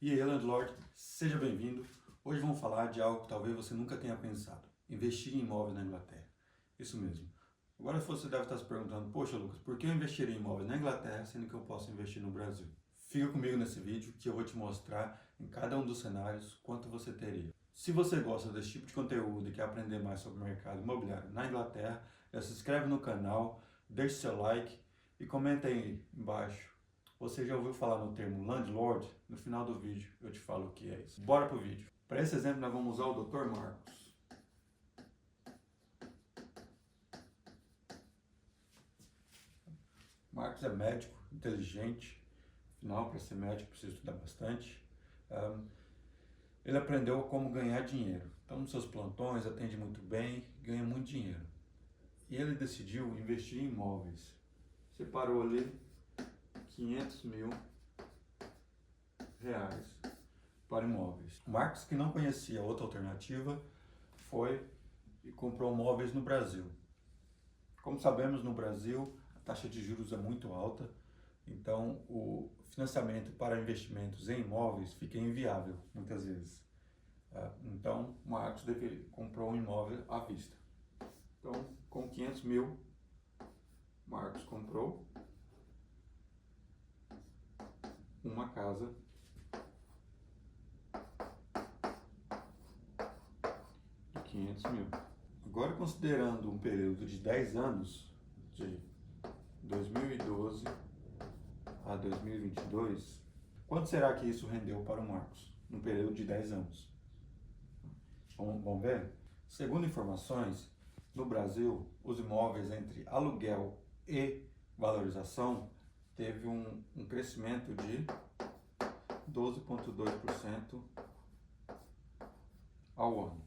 E aí, landlord, seja bem-vindo. Hoje vamos falar de algo que talvez você nunca tenha pensado: investir em imóveis na Inglaterra. Isso mesmo. Agora você deve estar se perguntando: poxa, Lucas, por que eu investiria em imóveis na Inglaterra sendo que eu posso investir no Brasil? Fica comigo nesse vídeo que eu vou te mostrar em cada um dos cenários quanto você teria. Se você gosta desse tipo de conteúdo e quer aprender mais sobre o mercado imobiliário na Inglaterra, já se inscreve no canal, deixe seu like e comenta aí embaixo. Você já ouviu falar no termo landlord? No final do vídeo eu te falo o que é isso. Bora pro vídeo. Para esse exemplo nós vamos usar o Dr. Marcos. Marcos é médico, inteligente. Afinal, para ser médico precisa estudar bastante. Ele aprendeu como ganhar dinheiro. Então, nos seus plantões, atende muito bem, ganha muito dinheiro. E ele decidiu investir em imóveis. Separou ali 500 mil reais para imóveis. O Marcos, que não conhecia outra alternativa, foi e comprou imóveis no Brasil. Como sabemos, no Brasil a taxa de juros é muito alta, então o financiamento para investimentos em imóveis fica inviável muitas vezes. Então o Marcos comprou um imóvel à vista. Então, com 500 mil, Marcos comprou uma casa de 500 mil. Agora, considerando um período de 10 anos, de 2012 a 2022, quanto será que isso rendeu para o Marcos, num período de 10 anos? Vamos ver? Segundo informações, no Brasil, os imóveis entre aluguel e valorização teve um crescimento de 12,2% ao ano.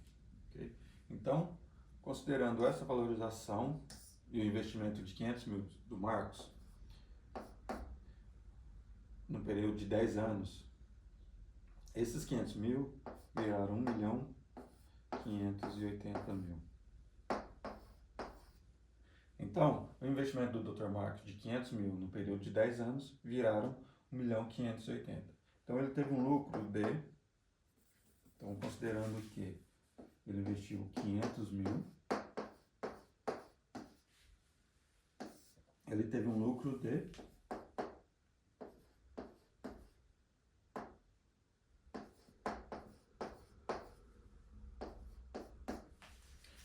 Okay? Então, considerando essa valorização e o investimento de 500 mil do Marcos, no período de 10 anos, esses 500 mil viraram 1.580.000. Então, o investimento do Dr. Marcos de 500 mil no período de 10 anos viraram 1.580.000. Então, ele teve um lucro de, então considerando que ele investiu 500 mil, ele teve um lucro de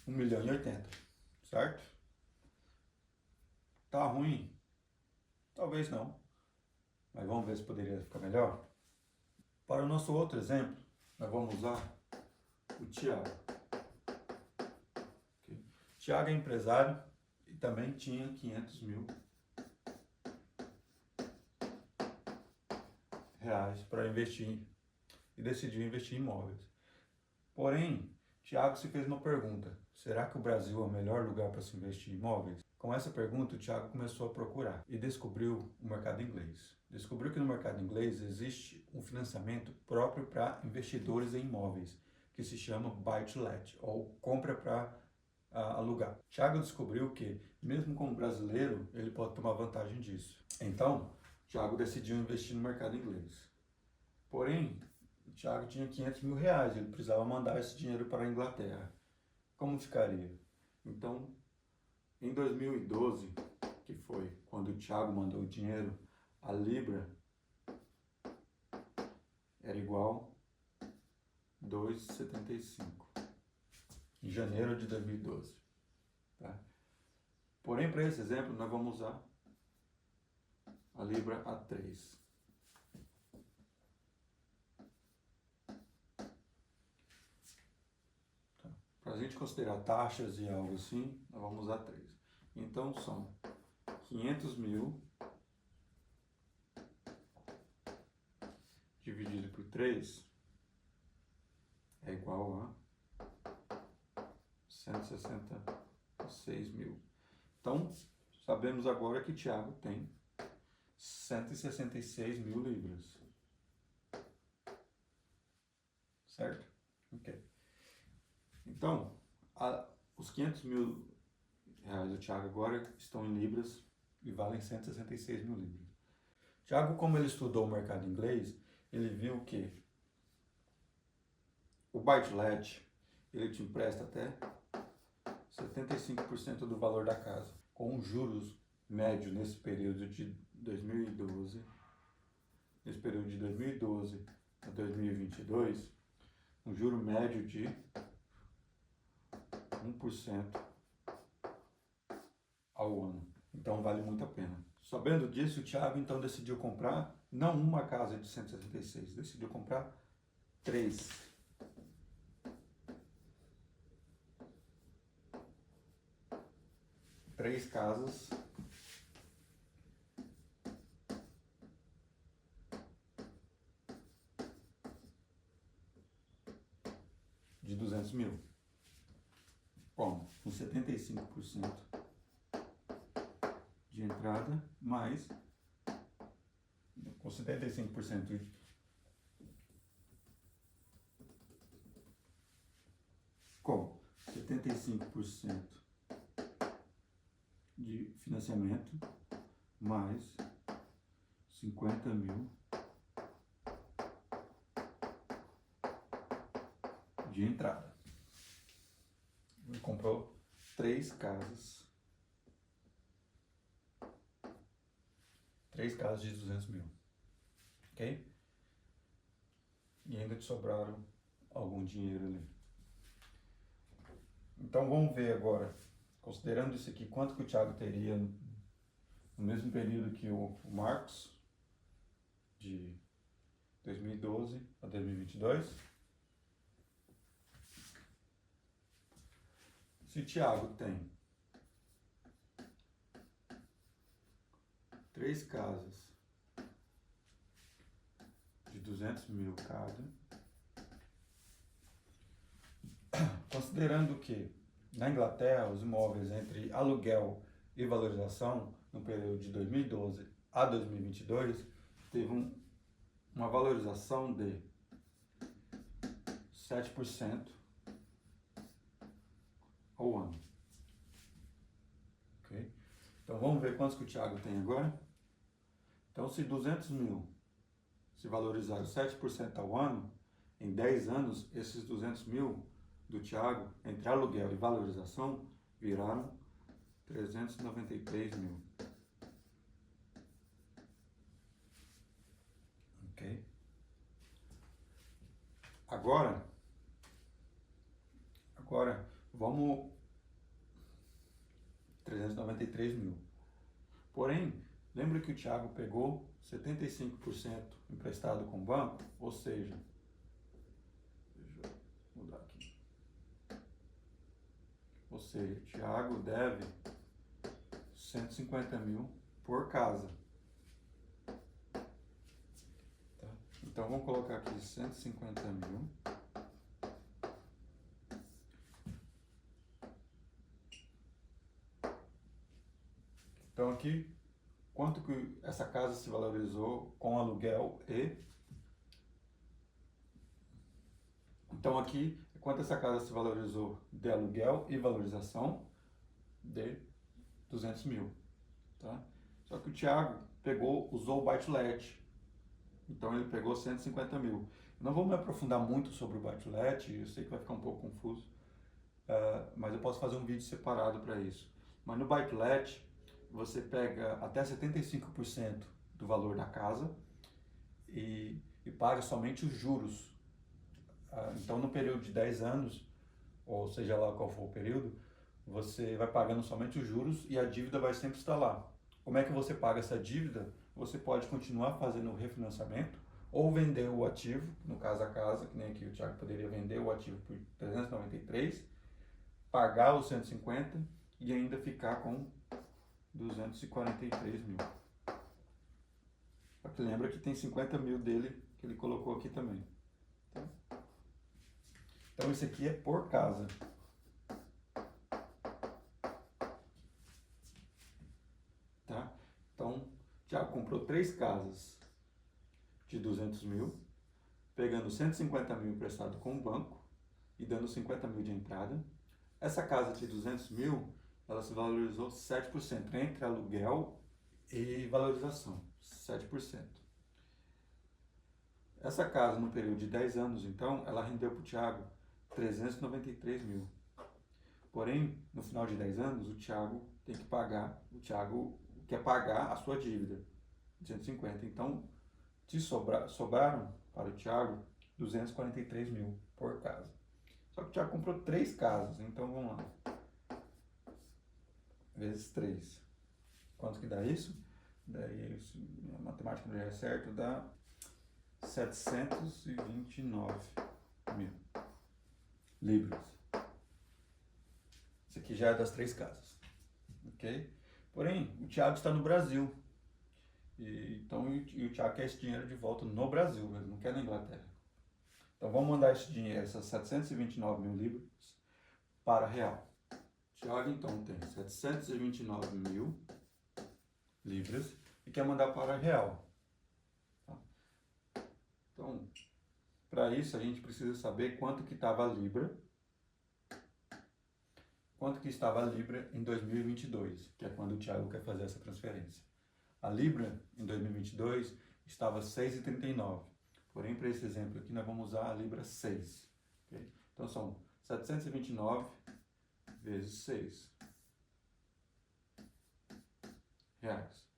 R$1.080.000, certo? Tá ruim? Talvez não, mas vamos ver se poderia ficar melhor. Para o nosso outro exemplo, nós vamos usar o Thiago. Okay. Thiago é empresário e também tinha 500 mil reais para investir e decidiu investir em imóveis. Porém, Thiago se fez uma pergunta: será que o Brasil é o melhor lugar para se investir em imóveis? Com essa pergunta, o Thiago começou a procurar e descobriu o mercado inglês. Descobriu que no mercado inglês existe um financiamento próprio para investidores em imóveis, que se chama Buy to Let, ou compra para alugar. Thiago descobriu que, mesmo como brasileiro, ele pode tomar vantagem disso. Então, Thiago decidiu investir no mercado inglês. Porém, o Thiago tinha 500 mil reais, ele precisava mandar esse dinheiro para a Inglaterra. Como ficaria? Então, em 2012, que foi quando o Thiago mandou o dinheiro, a Libra era igual a 2,75. Em janeiro de 2012. Tá? Porém, para esse exemplo, nós vamos usar a Libra a 3. Para a gente considerar taxas e algo assim, nós vamos usar 3. Então, são 500 mil dividido por 3 é igual a 166 mil. Então, sabemos agora que Thiago tem 166 mil libras. Certo? Ok. Então, os 500 mil reais do Thiago agora estão em libras e valem 166 mil libras. Thiago, como ele estudou o mercado inglês, ele viu que o buy-to-let, ele te empresta até 75% do valor da casa, com juros médios nesse período de 2012, a 2022, um juro médio de 1% ao ano. Então vale muito a pena. Sabendo disso, o Thiago então decidiu comprar, não uma casa de 176, decidiu comprar 3. 3 casas de 200 mil. Bom, com 75% de entrada, mais com 75% com 75% de financiamento, mais 50 mil de entrada. Ele comprou 3 casas. 3 casas de 200 mil. Ok? E ainda te sobraram algum dinheiro ali. Então vamos ver agora, considerando isso aqui, quanto que o Thiago teria no mesmo período que o Marcos, de 2012 a 2022. Se o Thiago tem 3 casas de 200 mil cada, considerando que na Inglaterra os imóveis entre aluguel e valorização no período de 2012 a 2022 teve uma valorização de 7% ao ano. Okay? Então vamos ver quantos que o Thiago tem agora. Então se 200 mil se valorizaram 7% ao ano, em 10 anos esses 200 mil do Thiago, entre aluguel e valorização, viraram 393 mil. Ok? Agora vamos 393 mil. Porém, lembra que o Thiago pegou 75% emprestado com o banco? Ou seja, deixa eu mudar aqui. Ou seja, o Thiago deve 150 mil por casa. Tá? Então vamos colocar aqui 150 mil. Então aqui, quanto que essa casa se valorizou com aluguel e... Então aqui, quanto essa casa se valorizou de aluguel e valorização de 200 mil. Tá? Só que o Thiago usou o buy-to-let. Então ele pegou 150 mil. Não vou me aprofundar muito sobre o buy-to-let, eu sei que vai ficar um pouco confuso, mas eu posso fazer um vídeo separado para isso. Mas no buy-to-let, você pega até 75% do valor da casa e paga somente os juros. Então no período de 10 anos, ou seja lá qual for o período, você vai pagando somente os juros e a dívida vai sempre estar lá. Como é que você paga essa dívida? Você pode continuar fazendo o refinanciamento ou vender o ativo, no caso a casa, que nem aqui o Thiago poderia vender o ativo por 393, pagar os 150 e ainda ficar com 243 mil. Só que lembra que tem 50 mil dele que ele colocou aqui também. Então isso aqui é por casa. Tá? Então, o Thiago comprou 3 casas de 200 mil, pegando 150 mil emprestado com o banco e dando 50 mil de entrada. Essa casa de 200 mil, ela se valorizou 7% entre aluguel e valorização, 7%. Essa casa, no período de 10 anos, então, ela rendeu para o Thiago 393 mil. Porém, no final de 10 anos, o Thiago quer pagar a sua dívida, 150. Então, sobraram para o Thiago 243 mil por casa. Só que o Thiago comprou 3 casas, então vamos lá. Vezes 3. Quanto que dá isso? Daí, a matemática não é certo, dá 729 mil libras. Isso aqui já é das 3 casas, ok? Porém, o Thiago está no Brasil. E o Thiago quer esse dinheiro de volta no Brasil, ele não quer na Inglaterra. Então vamos mandar esse dinheiro, essas 729 mil libras, para real. Thiago então tem 729 mil libras e quer mandar para real. Tá? Então, para isso a gente precisa saber quanto que estava a libra, quanto que estava a libra em 2022, que é quando o Thiago quer fazer essa transferência. A libra em 2022 estava 6,39. Porém, para esse exemplo aqui, nós vamos usar a libra 6. Okay? Então, são 729 vezes 6 reais.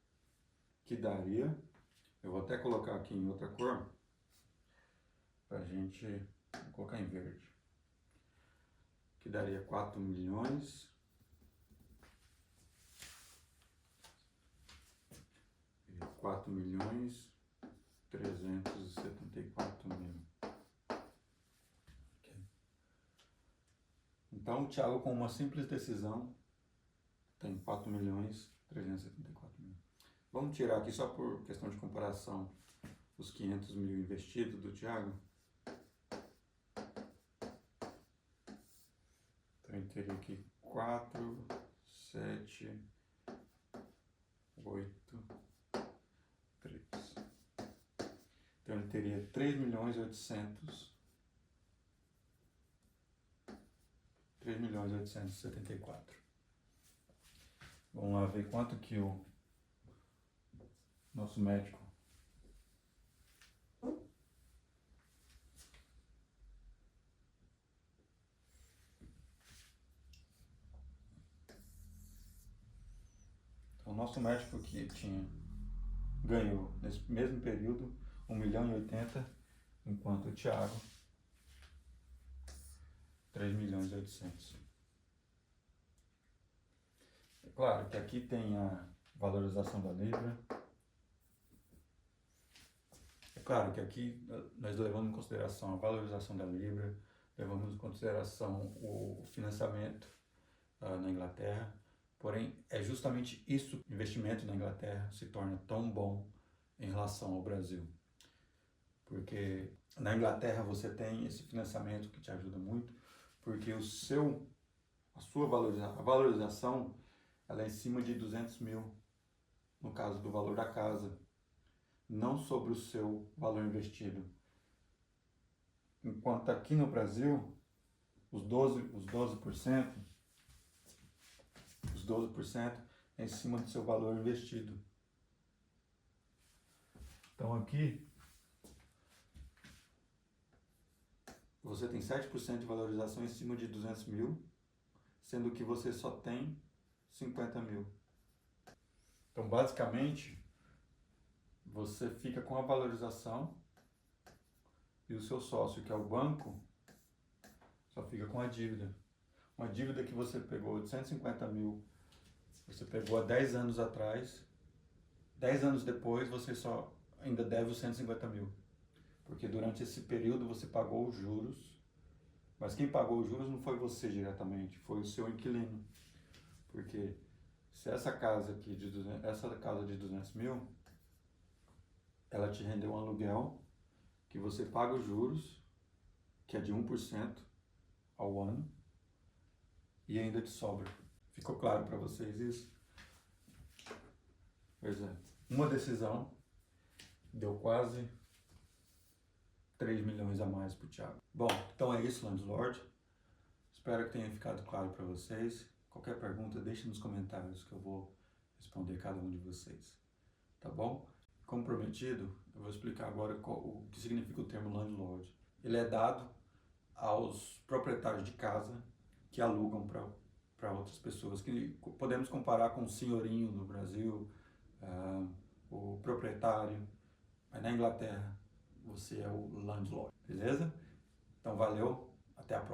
Que daria, eu vou até colocar aqui em outra cor, para a gente colocar em verde. Que daria 4 milhões... 4.374.000. Então, o Thiago, com uma simples decisão, tem 4.374.000. Vamos tirar aqui, só por questão de comparação, os 500 mil investidos do Thiago. Então, ele teria aqui 4, 7, 8, 3. Então ele teria 3.874. Vamos lá ver quanto que o nosso médico então, o nosso médico que ganhou nesse mesmo período 1.080.000, enquanto o Thiago 3.800.000. É claro que aqui tem a valorização da libra. É claro que aqui nós levamos em consideração a valorização da libra, levamos em consideração o financiamento na Inglaterra. Porém, é justamente isso que o investimento na Inglaterra se torna tão bom em relação ao Brasil. Porque na Inglaterra você tem esse financiamento que te ajuda muito, porque a valorização ela é em cima de 200 mil, no caso do valor da casa, não sobre o seu valor investido. Enquanto aqui no Brasil, os 12% é em cima do seu valor investido. Então aqui você tem 7% de valorização em cima de 200 mil, sendo que você só tem 50 mil. Então basicamente você fica com a valorização e o seu sócio, que é o banco, só fica com a dívida. Uma dívida que você pegou de 150 mil, você pegou há 10 anos atrás, 10 anos depois você só ainda deve os 150 mil. Porque durante esse período você pagou os juros, mas quem pagou os juros não foi você diretamente, foi o seu inquilino. Porque se essa casa aqui de 200 mil, ela te rendeu um aluguel que você paga os juros, que é de 1% ao ano, e ainda te sobra. Ficou claro para vocês isso? Pois é. Uma decisão deu quase 3 milhões a mais para o Thiago. Bom, então é isso, Landlord. Espero que tenha ficado claro para vocês. Qualquer pergunta, deixe nos comentários que eu vou responder cada um de vocês. Tá bom? Como prometido, eu vou explicar agora o que significa o termo landlord. Ele é dado aos proprietários de casa que alugam para outras pessoas, que podemos comparar com o senhorinho no Brasil, o proprietário, mas na Inglaterra você é o landlord, beleza? Então valeu, até a próxima.